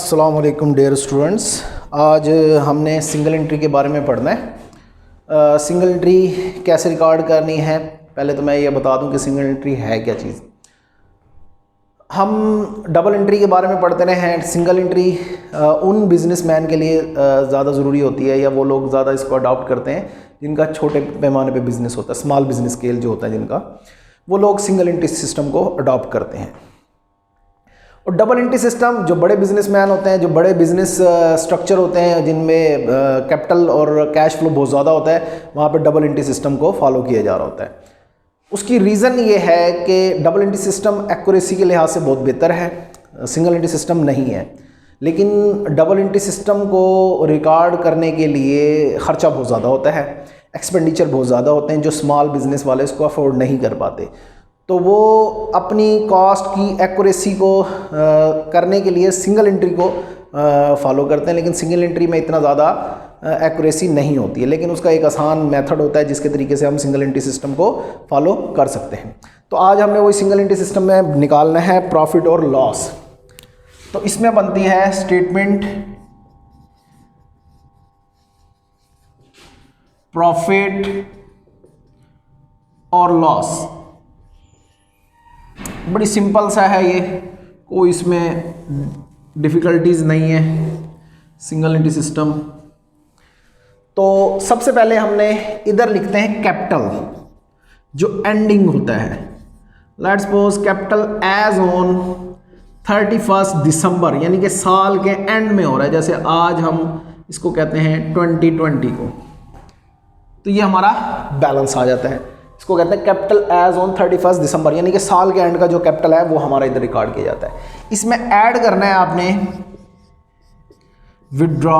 अस्सलाम वालेकुम dear students. आज हमने सिंगल एंट्री के बारे में पढ़ना है। सिंगल एंट्री कैसे रिकॉर्ड करनी है, पहले तो मैं ये बता दूं कि सिंगल एंट्री है क्या चीज़। हम डबल एंट्री के बारे में पढ़ते रहे हैं। सिंगल एंट्री उन बिजनेसमैन के लिए ज़्यादा ज़रूरी होती है, या वो लोग ज़्यादा इसको अडॉप्ट करते हैं जिनका छोटे पैमाने पे बिज़नेस होता है, स्मॉल बिजनेस स्केल जो होता है जिनका, वो लोग सिंगल एंट्री सिस्टम को अडॉप्ट करते हैं। और डबल एंट्री सिस्टम जो बड़े बिजनेसमैन होते हैं, जो बड़े बिजनेस स्ट्रक्चर होते हैं जिनमें कैपिटल और कैश फ्लो बहुत ज़्यादा होता है, वहाँ पर डबल एंट्री सिस्टम को फॉलो किया जा रहा होता है। उसकी रीज़न ये है कि डबल एंट्री सिस्टम एक्यूरेसी के लिहाज से बहुत बेहतर है, सिंगल एंट्री सिस्टम नहीं है। लेकिन डबल एंट्री सिस्टम को रिकॉर्ड करने के लिए ख़र्चा बहुत ज़्यादा होता है, एक्सपेंडिचर बहुत ज़्यादा होते हैं, जो स्मॉल बिजनेस वाले इसको अफोर्ड नहीं कर पाते। तो वो अपनी कॉस्ट की एक्यूरेसी को करने के लिए सिंगल एंट्री को फॉलो करते हैं, लेकिन सिंगल एंट्री में इतना ज़्यादा एक्यूरेसी नहीं होती है। लेकिन उसका एक आसान मेथड होता है जिसके तरीके से हम सिंगल एंट्री सिस्टम को फॉलो कर सकते हैं। तो आज हमने वही सिंगल एंट्री सिस्टम में निकालना है प्रॉफिट और लॉस। तो इसमें बनती है स्टेटमेंट प्रॉफिट और लॉस। बड़ी सिंपल सा है ये, कोई इसमें डिफ़िकल्टीज नहीं है सिंगल एंट्री सिस्टम। तो सबसे पहले हमने इधर लिखते हैं कैपिटल जो एंडिंग होता है। Let's suppose capital as on 31 December, यानी कि साल के एंड में हो रहा है। जैसे आज हम इसको कहते हैं 2020 को, तो ये हमारा बैलेंस आ जाता है। इसको कहते हैं कैपिटल एज ऑन 31 दिसंबर, यानी कि साल के एंड का जो कैपिटल है वो हमारा इधर रिकॉर्ड किया जाता है। इसमें ऐड करना है आपने विड्रॉ,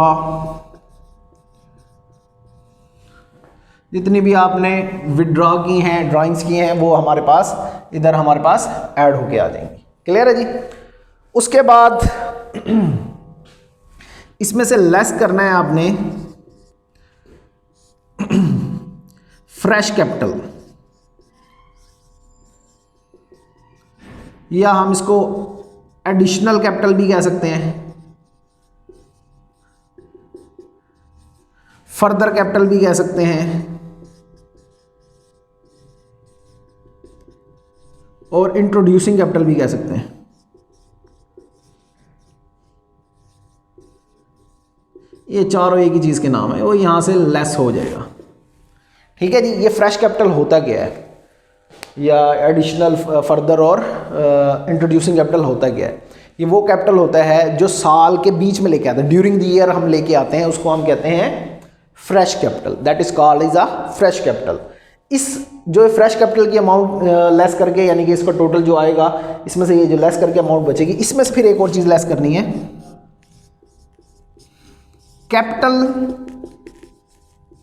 जितनी भी आपने विड्रॉ की हैं, ड्राइंग्स की हैं, वो हमारे पास इधर हमारे पास ऐड होके आ जाएंगी। क्लियर है जी। उसके बाद इसमें से लेस करना है आपने फ्रेश कैपिटल, या हम इसको एडिशनल कैपिटल भी कह सकते हैं, फर्दर कैपिटल भी कह सकते हैं, और इंट्रोड्यूसिंग कैपिटल भी कह सकते हैं। ये चारों एक ही चीज़ के नाम है, वो यहां से लेस हो जाएगा। ठीक है जी। ये फ्रेश कैपिटल होता क्या है, या एडिशनल, फर्दर और इंट्रोड्यूसिंग कैपिटल होता क्या है? ये वो कैपिटल होता है जो साल के बीच में लेके आते हैं, ड्यूरिंग द ईयर हम लेके आते हैं, उसको हम कहते हैं fresh capital. That is called is a fresh capital. इस जो फ्रेश कैपिटल की अमाउंट लेस करके, यानी कि इसका टोटल जो आएगा, इसमें से ये जो लेस करके अमाउंट बचेगी, इसमें से फिर एक और चीज़ लेस करनी है, कैपिटल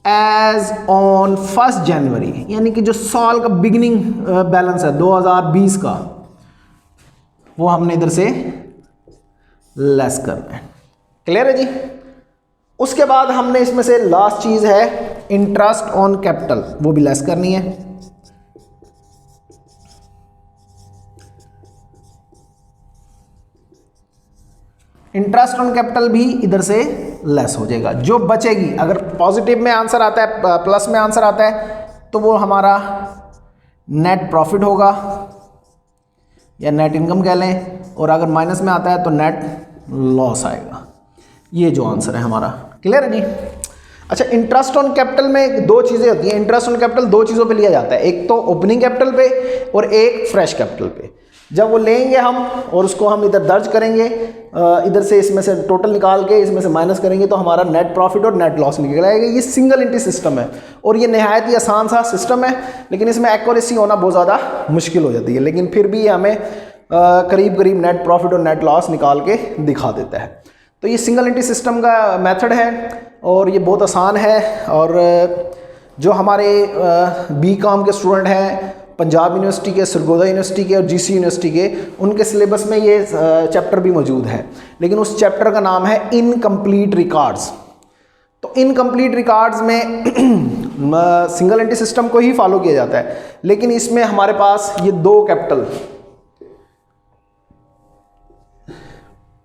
एज ऑन 1 जनवरी, यानी कि जो साल का बिगिनिंग बैलेंस है 2020 का, वो हमने इधर से लेस करना है। क्लियर है जी। उसके बाद हमने इसमें से लास्ट चीज है इंटरेस्ट ऑन कैपिटल, वो भी लेस करनी है। इंटरेस्ट ऑन कैपिटल भी इधर से लेस हो जाएगा। जो बचेगी, अगर पॉजिटिव में आंसर आता है, प्लस में आंसर आता है, तो वो हमारा नेट प्रॉफिट होगा या नेट इनकम कह लें, और अगर माइनस में आता है तो नेट लॉस आएगा। ये जो आंसर है हमारा। क्लियर है जी। अच्छा, इंटरेस्ट ऑन कैपिटल में दो चीज़ें होती हैं। इंटरेस्ट ऑन कैपिटल दो चीज़ों पे लिया जाता है, एक तो ओपनिंग कैपिटल पे और एक फ्रेश कैपिटल पे। जब वो लेंगे हम और उसको हम इधर दर्ज करेंगे, इधर से इसमें से टोटल निकाल के इसमें से माइनस करेंगे, तो हमारा नेट प्रॉफिट और नेट लॉस निकल आएगा। ये सिंगल एंट्री सिस्टम है और ये नहायत ही आसान सा सिस्टम है, लेकिन इसमें एक्यूरेसी होना बहुत ज़्यादा मुश्किल हो जाती है, लेकिन फिर भी हमें करीब करीब नेट प्रॉफिट और नेट लॉस निकाल के दिखा देता है। तो ये सिंगल एंट्री सिस्टम का मेथड है और ये बहुत आसान है। और जो हमारे बीकॉम के स्टूडेंट हैं, पंजाब यूनिवर्सिटी के, सरगोदा यूनिवर्सिटी के और जीसी यूनिवर्सिटी के, उनके सिलेबस में ये चैप्टर भी मौजूद है, लेकिन उस चैप्टर का नाम है इनकम्प्लीट रिकॉर्ड्स। तो इनकम्प्लीट रिकॉर्ड्स में सिंगल एंट्री सिस्टम को ही फॉलो किया जाता है, लेकिन इसमें हमारे पास ये दो कैपिटल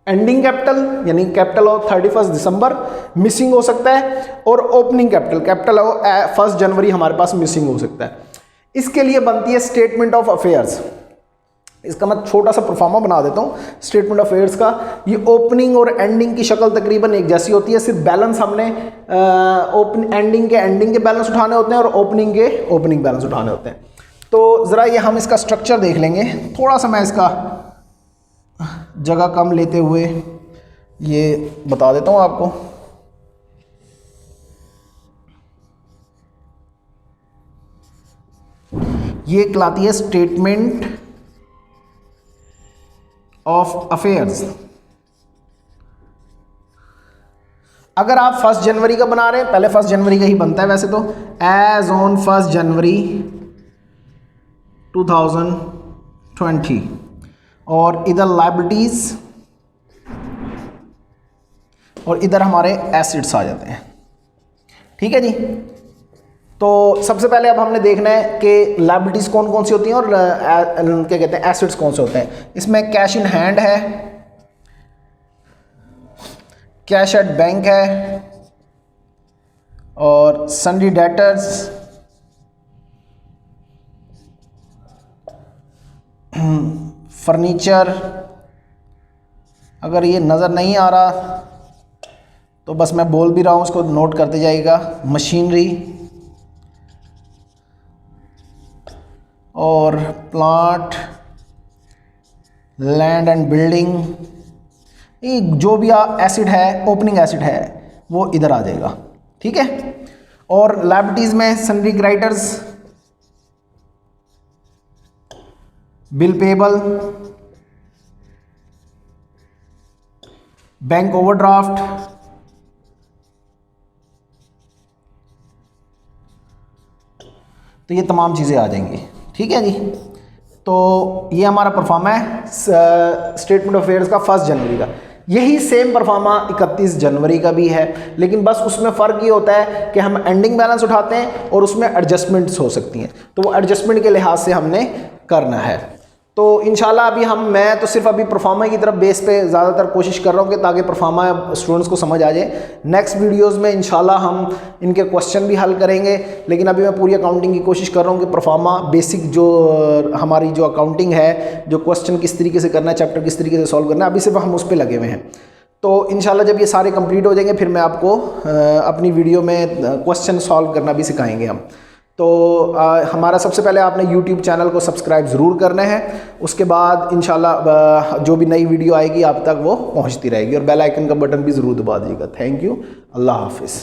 एंडिंग कैपिटल यानी कैपिटल ऑफ 31 दिसंबर मिसिंग हो सकता है, और ओपनिंग कैपिटल ऑफ 1 जनवरी हमारे पास मिसिंग हो सकता है। इसके लिए बनती है स्टेटमेंट ऑफ अफेयर्स। इसका मैं छोटा सा प्रोफार्मा बना देता हूँ स्टेटमेंट ऑफ अफेयर्स का। ये ओपनिंग और एंडिंग की शक्ल तकरीबन एक जैसी होती है, सिर्फ बैलेंस हमने एंडिंग के बैलेंस उठाने होते हैं और ओपनिंग के ओपनिंग बैलेंस उठाने होते हैं। तो ज़रा ये हम इसका स्ट्रक्चर देख लेंगे। थोड़ा सा मैं इसका जगह कम लेते हुए ये बता देता हूँ आपको। ये कहलाती है स्टेटमेंट ऑफ अफेयर्स। अगर आप 1 जनवरी का बना रहे हैं, पहले 1 जनवरी का ही बनता है वैसे तो, एज ऑन 1 जनवरी 2020, और इधर लायबिलिटीज और इधर हमारे एसेट्स आ जाते हैं। ठीक है जी। तो सबसे पहले अब हमने देखना है कि लायबिलिटीज कौन कौन सी होती हैं और क्या कहते हैं एसेट्स कौन से होते हैं। इसमें कैश इन हैंड है, कैश एट बैंक है, और सन्डी डेटर्स, फर्नीचर, अगर ये नज़र नहीं आ रहा तो बस मैं बोल भी रहा हूँ, उसको नोट करते जाइएगा, मशीनरी और प्लांट, लैंड एंड बिल्डिंग, ये जो भी एसिड है, ओपनिंग एसिड है, वो इधर आ जाएगा। ठीक है। और लायबिलिटीज में सन्डी creditors, bill payable, bank overdraft, तो ये तमाम चीज़ें आ जाएंगी। ठीक है जी। तो ये हमारा परफॉर्मा है स्टेटमेंट ऑफ अफेयर्स का 1 जनवरी का। यही सेम परफॉर्मा 31 जनवरी का भी है, लेकिन बस उसमें फ़र्क ये होता है कि हम एंडिंग बैलेंस उठाते हैं और उसमें एडजस्टमेंट्स हो सकती हैं, तो वो एडजस्टमेंट के लिहाज से हमने करना है। तो इंशाल्लाह अभी मैं तो सिर्फ अभी परफॉर्मा की तरफ बेस पे ज़्यादातर कोशिश कर रहा हूँ कि ताकि परफॉर्मा स्टूडेंट्स को समझ आ जाए। नेक्स्ट वीडियोस में इंशाल्लाह हम इनके क्वेश्चन भी हल करेंगे, लेकिन अभी मैं पूरी अकाउंटिंग की कोशिश कर रहा हूँ कि परफॉर्मा बेसिक जो हमारी जो अकाउंटिंग है, जो क्वेश्चन किस तरीके से करना है, चैप्टर किस तरीके से सॉल्व करना है, अभी सिर्फ हम उस पर लगे हुए हैं। तो इंशाल्लाह जब ये सारे कंप्लीट हो जाएंगे फिर मैं आपको अपनी वीडियो में क्वेश्चन सॉल्व करना भी सिखाएंगे हम। तो हमारा सबसे पहले आपने YouTube चैनल को सब्सक्राइब ज़रूर करना है, उसके बाद इंशाल्लाह जो भी नई वीडियो आएगी आप तक वो पहुंचती रहेगी, और बेल आइकन का बटन भी ज़रूर दबा दीजिएगा। Thank you. अल्लाह हाफिज़।